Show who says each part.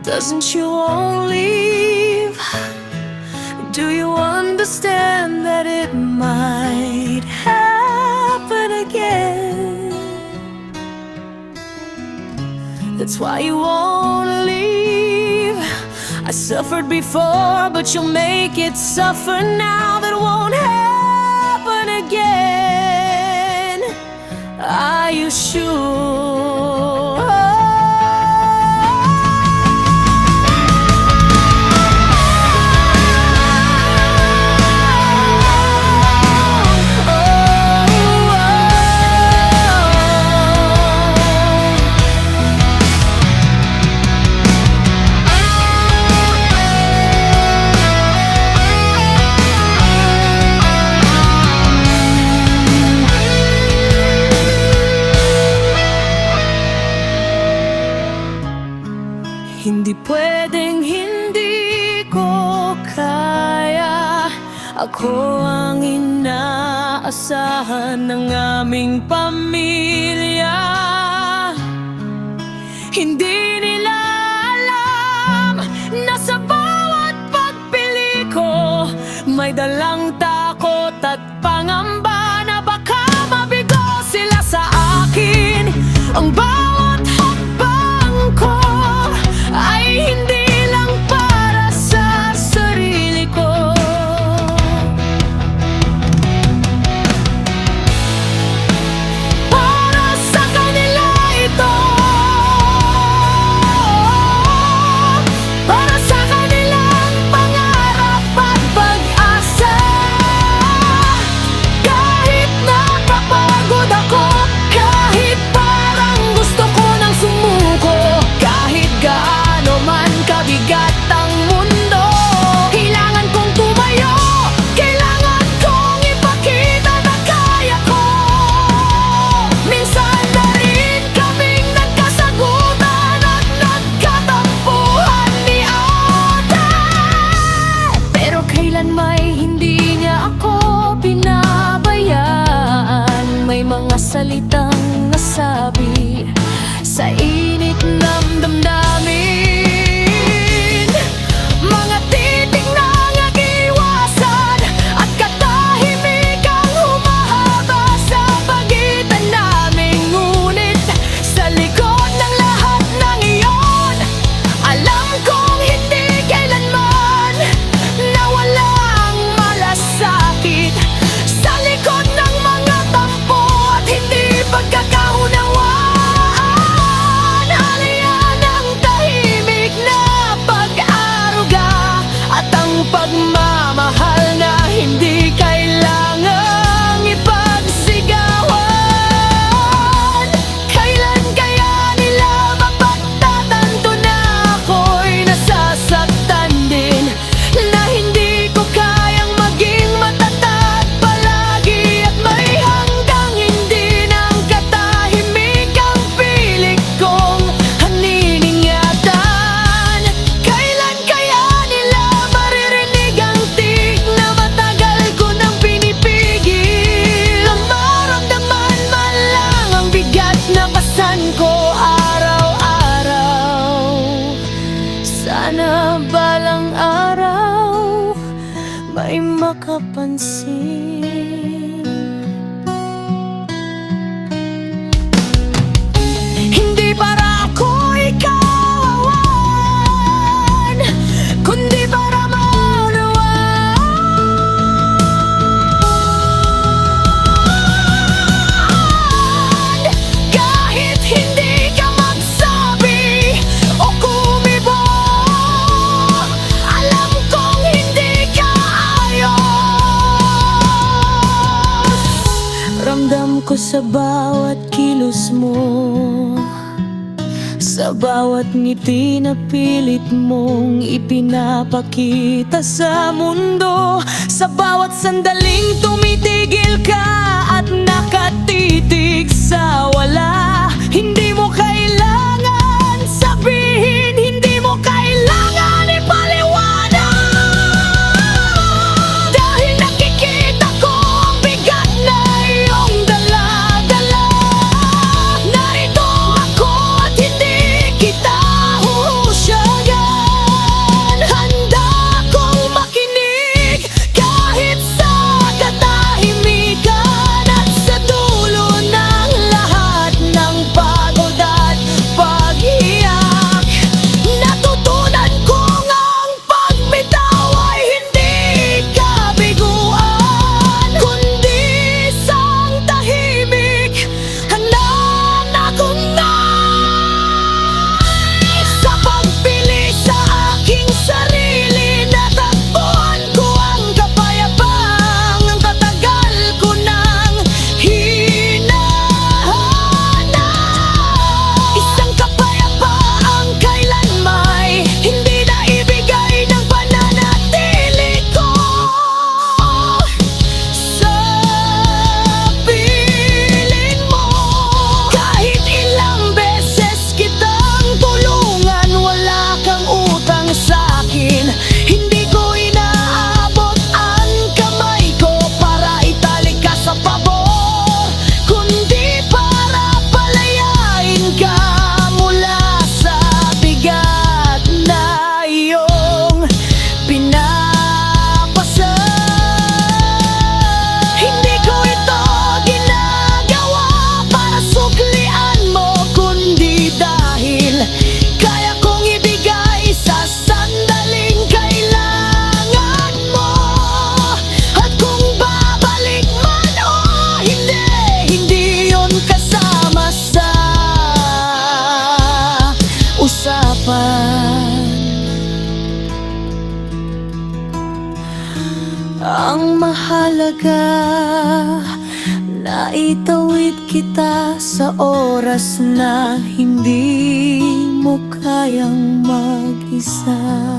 Speaker 1: Doesn't you won't leave? Do you understand that it might happen again? That's why you won't leave. I suffered before, but you'll make it suffer now. That won't happen again. Are you sure? Hindi pwedeng hindi ko kaya. Ako ang inaasahan ng aming pamilya. Hindi nila alam na sa bawat pagpili ko may dalang takot at pangamba na baka mabigo sila sa akin. Ang bawat hakbang ko ay hindi lang para sa sarili ko. Para sa kanila ito. Para sa kanilang pangarap at pag-asa. Kahit napapagod ako, kahit parang gusto ko nang sumuko, kahit gaano man kabigat ang mundo, kailangan kong tumayo, kailangan kong ipakita na kaya ko. Minsan na rin kaming nagkasagutan at nagkatampuhan ni Ate, pero kailan may hindi niya ako pinabayaan. May mga salitang nasabi sa init ng damdamin, mga titig na nag-iwasan at katahimikang humahaba sa pagitan namin. Ngunit sa likod ng lahat ng iyon, alam kong hindi kailanman nawala ang malasakit. Sa likod ng mga tampo at hindi pagkakaunawaan, halayan ang tahimik na pag-aaruga at ang pagmamahal na hindi kailangang ipagsigawan. Kailan kaya nila mapagtatanto na ako'y nasasaktan din, na hindi ko kayang maging matatag palagi at may hanggang hindi ng katahimikang pilit kong haniningatan. Kailan kaya nila maririnig ang tinig na matagal ko nang pinipigil? Ang maramdaman man lang ang bigat na pasan ko araw-araw. Sana balang araw may makapansin. Hindi para ako ikawan, kundi para maunawaan. Kahit hindi ka magsabi o kumibo, alam kong hindi ka ayos. Ramdam ko sa bawat kilos mo, sa bawat ngiti na pilit mong ipinapakita sa mundo, sa bawat sandaling tumitigil ka at nakatitig sa wala. Hindi mo kailangan sabihin, hindi mo kailangan ipaliwanag, dahil nakikita ko ang bigat na iyong dala-dala. Narito ako at hindi kita huhusyagan. harapan. Ang mahalaga, naitawid kita sa oras na hindi mo kayang mag-isa.